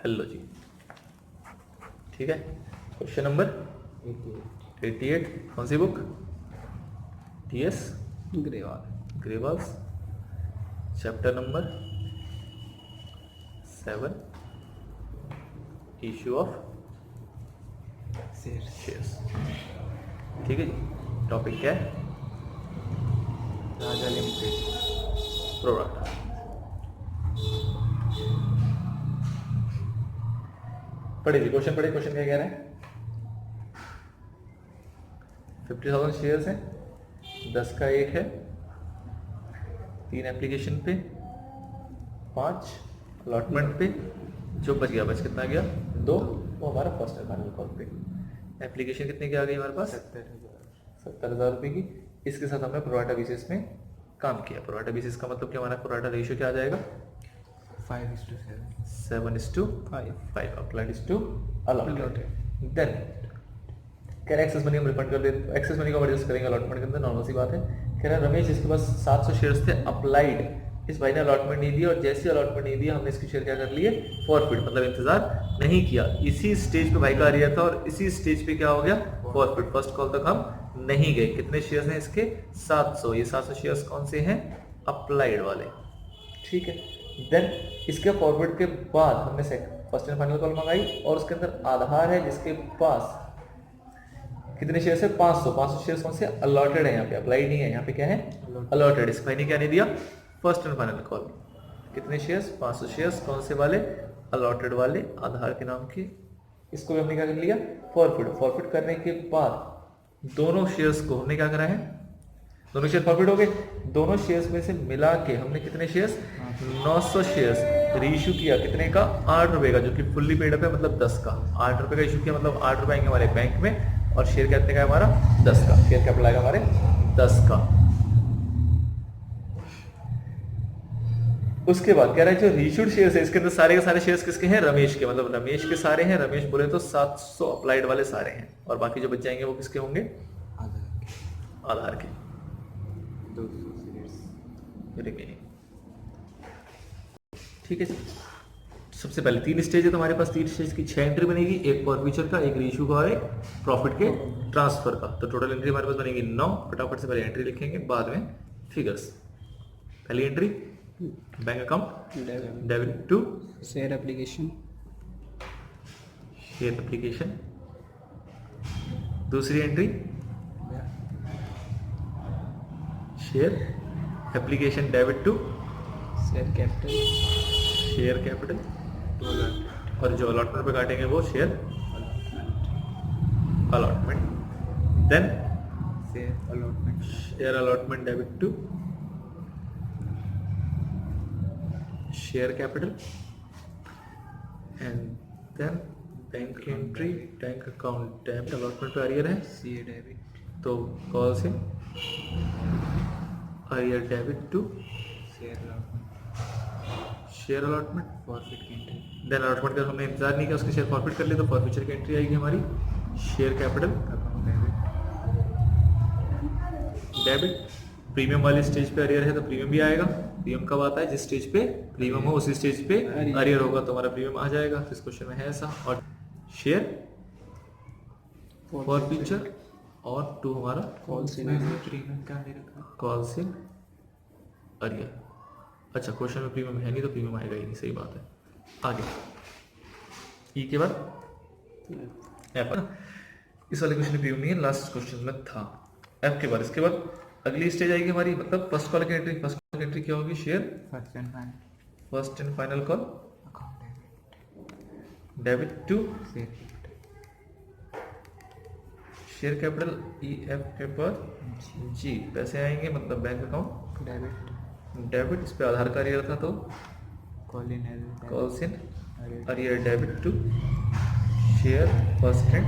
Hello जी। ठीक है, question number 88। कौन सी book? TS Grewal's. Chapter number 7, issue of shares. ठीक है जी। टॉपिक क्या है? Raja limited product. पढ़िए क्वेश्चन, पढ़िए क्वेश्चन क्या कह रहे हैं। 50,000 शेयर्स हैं, 10 का 1 है, 3 एप्लीकेशन पे, 5 अलॉटमेंट पे, जो बच गया, बच कितना गया? 2, वो हमारा फर्स्ट है फाइनल कॉल पे। एप्लीकेशन कितने की आ गई हमारे पास? 70,000 रुपये की। इसके साथ हमने प्रोराटा बेसिस में काम किया। प्रोराटा बेसिस का मतलब क्या? हमारा प्रोराटा रेशियो क्या आ जाएगा? 5:7 7:5 अप्लाइड टू अलॉटेड। देन कह रहा एक्सेस मनी हम रिफंड कर देते, एक्सेस मनी को एडजस्ट करेंगे अलॉटमेंट के अंदर, नॉर्मल सी बात है। कह रहा रमेश इसके पास 700 शेयर्स थे अप्लाइड, इस भाई ने अलॉटमेंट नहीं दिया, और जैसे अलॉटमेंट नहीं दिया हमने इसके शेयर क्या कर लिए? फॉरफिट, मतलब इंतजार नहीं किया। इसी स्टेज पे भाई का आ रहा था और इसी स्टेज पे क्या हो गया? फॉरफिट। फर्स्ट कॉल तक हम नहीं गए। कितने शेयर्स हैं इसके? 700। ये 700 शेयर्स कौन से हैं? अप्लाइड वाले। ठीक है। देन इसके फॉरवर्ड के बाद हमने फर्स्ट एंड फाइनल कॉल मंगाई, और उसके अंदर आधार है जिसके पास कितने शेयर्स है? 500 शेयर्स कौन से? अलॉटेड है। यहाँ पे अप्लाइड नहीं है, यहाँ पे क्या है? अलॉटेड। इस भाई ने क्या नहीं दिया? First and final call. कितने शेयर्स? 500 शेयर्स। कौन से वाले? अलॉटेड वाले, आधार के नाम के। इसको भी हमने क्या कर लिया? फॉरफिट। फॉरफिट करने के बाद दोनों शेयर्स को हमने क्या करा है? दोनों शेयर फॉरफिट हो गए। दोनों शेयर्स में से मिला के हमने कितने शेयर्स? 900 शेयर्स रीइशू किया। कितने का? 8 रुपए का, जो कि फुल्ली पेड अप है, मतलब 10 का। 8 रुपए का इशू किया, मतलब 8 रुपए आएंगे हमारे बैंक में, और शेयर कितने का है हमारा? 10 का। शेयर कैपिटल आएगा हमारे 10 का। उसके बाद कह रहा है जो रीइशूड शेयर्स है इसके अंदर सारे के सारे शेयर्स किसके हैं? रमेश के, मतलब रमेश के सारे हैं। रमेश बोले तो 700 अप्लाइड वाले सारे हैं, और बाकी जो बच जाएंगे वो किसके होंगे? आधार के। 200 रिमेनिंग। ठीक है। सबसे पहले 3 स्टेज है तो हमारे पास 3 स्टेज की 6 एंट्री बनेगी, एक फॉर फ्यूचर का, एक रीइशू का और एक प्रॉफिट के ट्रांसफर का। तो टोटल एंट्री हमारे पास बनेगी 9। फटाफट से पहले एंट्री लिखेंगे, बाद में फिगर्स। पहली entry bank account debit to share application. Share application. दूसरी entry share application debit to share capital. Share capital. और जो अलॉटमेंट पे काटेंगे वो share allotment. Then share allotment debit to share capital. And then bank entry bank account debit. Allotment पे arrear है, CA debit. तो call से arrear debit to share allotment forfeit की एंट्री। देन अलॉटमेंट का हमने इंतजार नहीं किया, उसके शेयर फॉरफिट कर लिए, तो फॉरफिचर की एंट्री आएगी हमारी share capital account debit. Premium वाले स्टेज पे अरियर है तो प्रीमियम भी आएगा। प्रीमियम कब आता है? जिस स्टेज पे प्रीमियम हो उसी स्टेज पे अरियर होगा, तो हमारा प्रीमियम आ जाएगा। तो इस क्वेश्चन में है ऐसा। और शेयर फॉरफिचर और टू हमारा कॉल से प्रीमियम क्या दे रखा है? कॉल से अरियर। अच्छा, क्वेश्चन में प्रीमियम है नहीं तो प्रीमियम आएगा ही नहीं, सही बात है। आगे ई के बाद एफ ना, इस वाले क्वेश्चन में प्रीमियम नहीं है, लास्ट क्वेश्चन में था। एफ के बाद इसके बाद अगली स्टेज आएगी हमारी, मतलब फर्स्ट कॉल की एंट्री। फर्स्ट कॉल की एंट्री क्या होगी? Share first and final call debit to share capital E F के बाद जी। पैसे आएंगे मतलब बैंक अकाउंट डेबिट। इस पे आधार का अरियर था तो कॉल से arrear debit to share first and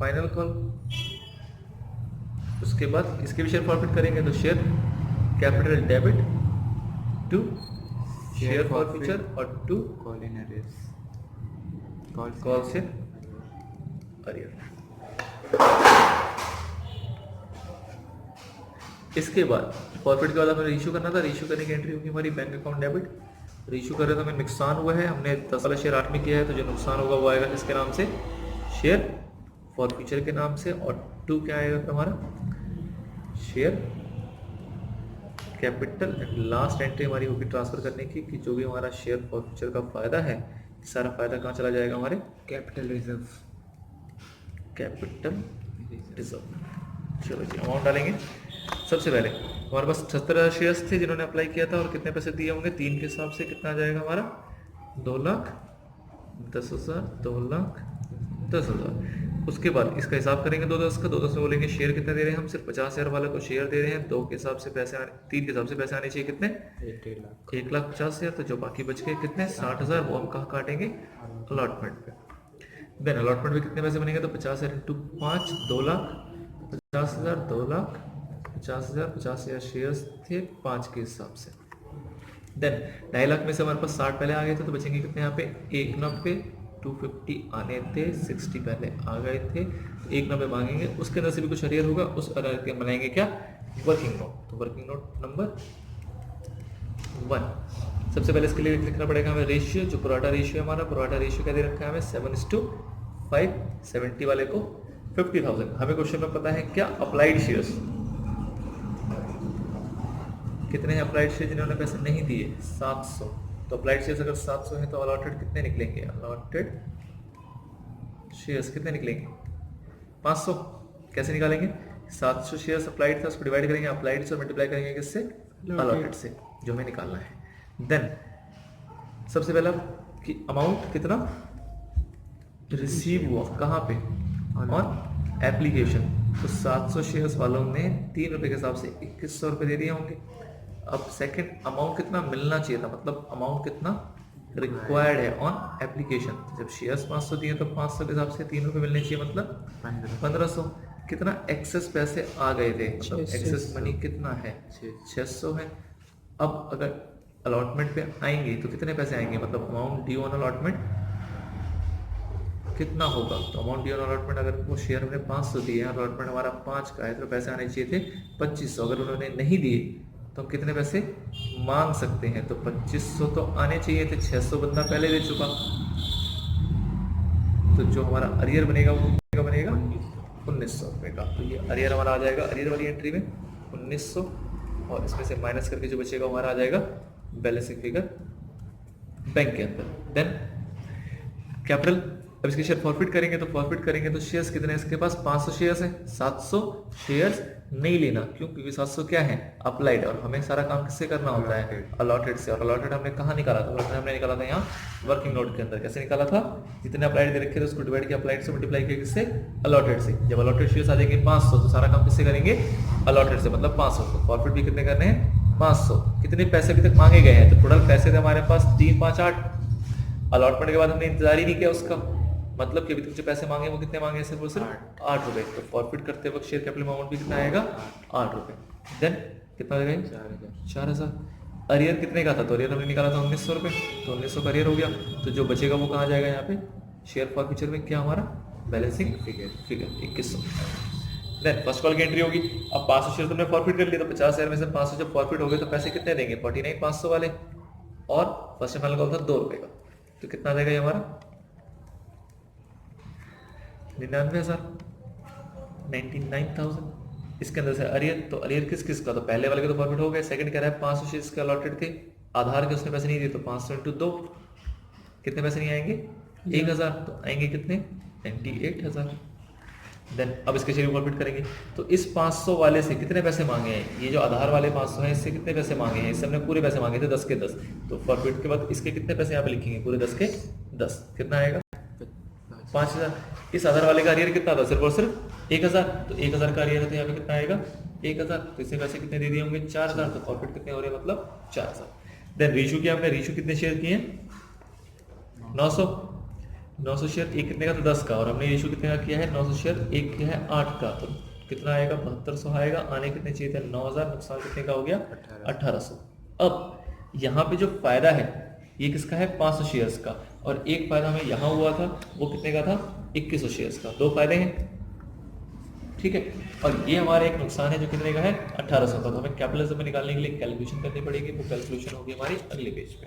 final call. उसके बाद इसके भी शेयर फॉरफिट करेंगे तो share capital debit to share forfeiture और टू कॉल से अरियर। इसके बाद फॉरफिट के बाद हमें इशू करना था। इशू करने की एंट्री होगी हमारी बैंक अकाउंट डेबिट रेशियो कर रहे तो हमें नुकसान हुआ है, हमने 10 वाला शेयर 8 में किया है, तो जो नुकसान होगा वो आएगा किसके नाम से, शेयर फॉर फ्यूचर के नाम से। और 2 क्या आएगा हमारा, share capital. And last entry हमारी होगी ट्रांसफर करने की, कि जो भी हमारा शेयर फॉर फ्यूचर का फायदा है, सारा फायदा कहाँ चला जाएगा, हमारे कैपिटल रिजर्व। Capital reserve. चलो जी अमाउंट डालेंगे। सबसे पहले हमारे पास 78,000 शेयर्स थे जिन्होंने अप्लाई किया था, और कितने पैसे दिए होंगे, 3 के हिसाब से कितना आ जाएगा हमारा, 2,10,000, 2,10,000। उसके बाद इसका हिसाब करेंगे 2,10 का, 2,10 में बोलेंगे शेयर कितने दे रहे हैं हम, सिर्फ 50,000 वाले को शेयर दे रहे हैं। 2 के हिसाब से पैसे आने, 3 के हिसाब से पैसे आने चाहिए कितने, 1,50,000। तो जो बाकी बच गए कितने, 60,000, वो हम कहाँ काटेंगे, अलॉटमेंट पे। देन अलॉटमेंट में कितने पैसे बनेंगे, तो 50,000 इंटू 5, 2,50,000, 2,50,000, 50,000 शेयर्स थे 5 के हिसाब से। देन 2.5 लाख में से हमारे पास 60 पहले आ गए थे, तो बचेंगे कितने यहाँ पे, 1,90, 250 आने थे, 60 पहले आ गए थे, 1,90 मांगेंगे। उसके अंदर से भी कुछ अरियर होगा, उस अरियर के बनाएंगे क्या, वर्किंग नोट। तो वर्किंग नोट नंबर 1। सबसे पहले इसके लिए लिखना पड़ेगा हमें रेशियो, जो प्रोराटा रेशियो है हमारा, प्रोराटा रेशियो क्या दे रखा है हमें, 7:5। 70 वाले को 50,000। हमें क्वेश्चन में पता है क्या, अप्लाइड शेयर्स कितने हैं, अप्लाइड शेयर जिन्होंने पैसे नहीं दिए 700। तो अप्लाइड शेयर्स अगर 700 है तो अलॉटेड कितने निकलेंगे, अलॉटेड शेयर्स कितने निकलेंगे, 500। कैसे निकालेंगे, 700 शेयर्स अप्लाइड था, उसको डिवाइड करेंगे अप्लाइड से, मल्टीप्लाई करेंगे किससे, अलॉटेड से, जो हमें निकालना है। देन सबसे पहला कि अमाउंट कितना रिसीव हुआ, कहाँ पे, ऑन एप्लीकेशन। तो 700 शेयर्स वालों ने 3 रुपए के हिसाब से 2100 रुपए दे दिए होंगे। अब सेकंड अमाउंट कितना मिलना चाहिए था, मतलब अमाउंट कितना रिक्वायर्ड है ऑन एप्लीकेशन। जब शेयर्स 500 दिए तो 500 के हिसाब से 3 रुपए मिलने चाहिए, मतलब 1500। कितना एक्सेस पैसे आ गए थे, मतलब एक्सेस मनी कितना है, 600 है। अब अगर अलॉटमेंट पे आएंगे तो कितने पैसे आएंगे, मतलब अमाउंट ड्यू ऑन अलॉटमेंट कितना होगा। तो अमाउंट ड्यू ऑन अलॉटमेंट, अगर वो शेयर हमने 500 दिए हैं, अलॉटमेंट हमारा 5 का है, तो पैसे आने चाहिए थे 2500। अगर उन्होंने नहीं दिए तो हम कितने पैसे मांग सकते हैं, तो 2500 तो आने चाहिए थे, 600 बंदा पहले दे चुका। तो जो हमारा अरियर बनेगा वो कितने का बनेगा, 1900 रुपये का। तो ये अरियर हमारा आ जाएगा, अरियर वाली एंट्री में 1900, और इसमें से माइनस करके जो बचेगा हमारा आ जाएगा बैलेंसिंग फिगर बैंक के अंदर। देन कैपिटल, अब इसके शेयर फॉरफिट करेंगे, तो फॉरफिट करेंगे तो शेयर्स कितने हैं इसके पास, 500 शेयर्स हैं, 700 शेयर्स नहीं लेना, क्यों, क्योंकि 700 क्या है, अप्लाइड, और हमें सारा काम किससे करना होता है, अलॉटेड से। और अलॉटेड हमने कहाँ निकाला था, अलॉटेड हमने निकाला था यहाँ वर्किंग नोट के अंदर। कैसे निकाला था, जितने अप्लाइड दे रखे थे उसको डिवाइड किया अप्लाइड से, मल्टीप्लाई किया किससे, अलॉटेड से। जब अलॉटेड शेयर्स आ जाएंगे 500, तो सारा काम किससे करेंगे, अलॉटेड से, मतलब 500। तो प्रॉफिट भी कितने करने हैं, 500। कितने पैसे अभी तक मांगे गए हैं, तो टोटल पैसे थे हमारे पास 3, 5, 8। अलॉटमेंट के बाद हमने इंतजार ही नहीं किया उसका, मतलब कि अभी तक जो पैसे मांगे वो कितने मांगे, सिर्फ और सिर्फ 8 रुपए। तो फॉरफिट करते वक्त शेयर कैपिटल अमाउंट भी कितना आएगा, 8 रुपए। देन कितना आ जाएगा, 4,000। अरियर कितने का था, तो अरियर हमने निकाला था 1900 रुपए, तो 1900 का अरियर हो गया। तो जो बचेगा वो कहाँ जाएगा, यहाँ पे शेयर फॉर फ्यूचर में क्या हमारा balancing figure 2100। Then first call की एंट्री होगी। अब 500 शेयर तुमने फॉरफिट कर लिया, तो 50,000 में से 500 जब फॉरफिट हो गए तो पैसे कितने देंगे, 49,500 वाले, और फर्स्ट फाइनल कॉल था 2 रुपए का। तो कितना आ जाएगा ये हमारा 99,000, 99,000। इसके अंदर से अरियर, तो अरियर किस किस का, तो पहले वाले के तो प्रॉफिट हो गए। सेकंड कह रहा है 500 शेयर्स के अलॉटेड थे, आधार के उसने पैसे नहीं दिए, तो 500 इंटू 2 कितने पैसे नहीं आएंगे, 1,000। तो आएंगे कितने, 98,000। देन अब इसके शेयर प्रॉफिट करेंगे, तो इस 500 वाले से कितने पैसे मांगे हैं, ये जो आधार वाले 500 हैं इससे कितने पैसे मांगे हैं, इससे हमने पूरे पैसे मांगे थे 10 के 10। तो प्रॉफिट के बाद इसके कितने पैसे यहाँ पे लिखेंगे, पूरे 10 के 10, कितना आएगा 5,000। इस आधार वाले का अरियर कितना था, सिर्फ और सिर्फ 1,000। तो 1,000 का अरियर है, तो यहाँ पे कितना आएगा 1,000। तो इससे पैसे कितने दे दिए होंगे, 4,000। तो प्रॉफिट कितने हो रहे हैं, मतलब 4,000। देन रेशियो किया हमने, रेशियो कितने शेयर किए हैं, 900 शेयर, एक कितने का, तो 10 का। और हमने रेशियो कितने का किया है, 900 शेयर, एक किया है 8 का। तो कितना आएगा, 7200 आएगा। आने कितने चाहिए थे, 9,000, नुकसान कितने का हो गया, 1800। अब यहाँ पे जो फायदा है ये किसका है, 500 शेयर्स का, और एक फायदा हमें यहाँ हुआ था, वो कितने का था, 2100 शेयर्स का। 2 फायदे हैं, ठीक है। और ये हमारा एक नुकसान है जो कितने का है, 1800 का। तो हमें कैपिटलिज्म में निकालने के लिए कैलकुलेशन करनी पड़ेगी, वो कैलकुलेशन होगी हमारी अगले पेज पे।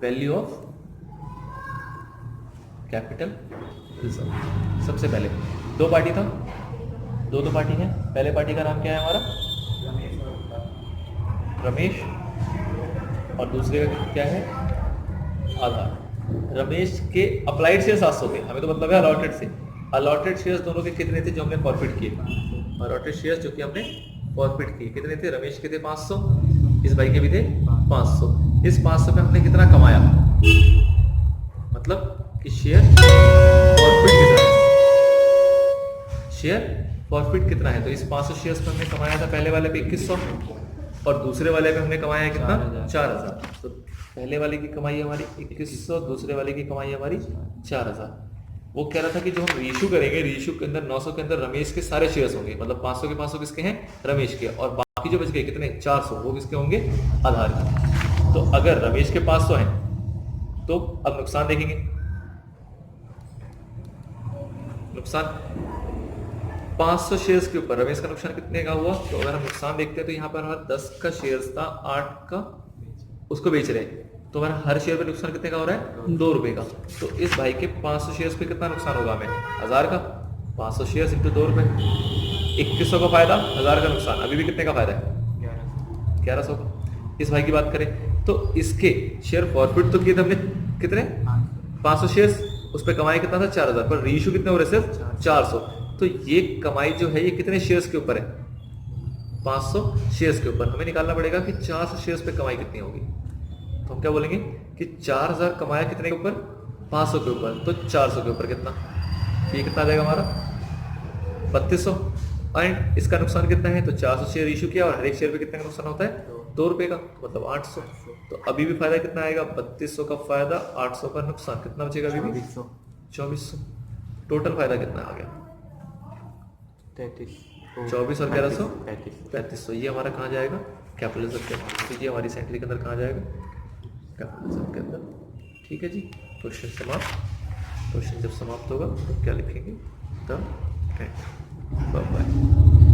Value of capital reserve. सबसे पहले दो पार्टी था, दो पार्टी है। पहले पार्टी का नाम क्या है हमारा? रमेश, और दूसरे का क्या है? आधार। रमेश के अप्लाइड शेयर 700 थे, हमें तो मतलब है अलॉटेड से। अलॉटेड शेयर्स दोनों के कितने थे जो हमने फॉरफिट किए? अलॉटेड शेयर्स जो कि हमने फॉरफिट किए कितने थे? रमेश के थे 500, इस भाई के भी थे 500। इस 500 पे हमने कितना कमाया? मतलब कि शेयर फॉरफिट कितना है? शेयर फॉरफिट कितना है? तो इस 500 शेयर्स पे हमने कमाया था पहले वाले पे 2100, और दूसरे वाले पे हमने कमाया है कितना? 4000। तो पहले वाले की कमाई हमारी 2100, दूसरे वाले की कमाई हमारी 4000। वो कह रहा था कि जो हम रीइश्यू करेंगे, रीइश्यू के अंदर 900 के अंदर रमेश के सारे शेयर्स होंगे, मतलब 500 के 500 किसके हैं? रमेश के, और बाकी जो बच गए कितने? 400, वो किसके होंगे? आधार के। तो अगर रमेश के 500 हैं तो अब नुकसान देखेंगे। नुकसान 500 शेयर्स के ऊपर रमेश का नुकसान कितने का हुआ? तो अगर हम नुकसान देखते हैं तो यहाँ पर हमारा 10 का शेयर्स था, 8 का उसको बेच रहे हैं, तो हमारा हर शेयर पे नुकसान कितने का हो रहा है? 2 रुपए का। तो इस भाई के 500 शेयर्स पे कितना नुकसान होगा हमें? 1000 का। 500 शेयर्स इंटू 2 रुपए, 2100 का फायदा, 1000 का नुकसान। अभी भी कितने का फायदा है? 1100 का। इस भाई की बात करें तो इसके शेयर फॉरफिट तो किए थे हमने कितने? 500 शेयर्स, उस पर कमाई कितना था? 4000, पर रीइश्यू कितने हो रहे? सिर्फ 400। तो ये कमाई जो है ये कितने शेयर्स के ऊपर है? 500 शेयर्स के ऊपर। हमें निकालना पड़ेगा कि 400 शेयर्स पे कमाई कितनी होगी। तो हम क्या बोलेंगे कि 4000 कमाया कितने के ऊपर? 500 के ऊपर। तो 400 के ऊपर कितना? ये कितना आ जाएगा हमारा? 3200। एंड इसका नुकसान कितना है? तो 400 शेयर इशू किया और हर एक शेयर पे कितने का नुकसान होता है? 2 रुपए का, मतलब 800। तो अभी भी फायदा कितना आएगा? 3200 का फायदा, 800 का नुकसान। कितना बचेगा अभी भी? 2400। टोटल फायदा कितना आ गया? 24 और 1100 3500। ये हमारा कहाँ जाएगा? कैपिटल रिजर्व के अंदर। तो ये हमारी सेंट्री के अंदर कहाँ जाएगा? कैपिटल रिजर्व के अंदर। ठीक है जी, क्वेश्चन समाप्त। क्वेश्चन जब समाप्त होगा तो क्या लिखेंगे? The end. Bye bye.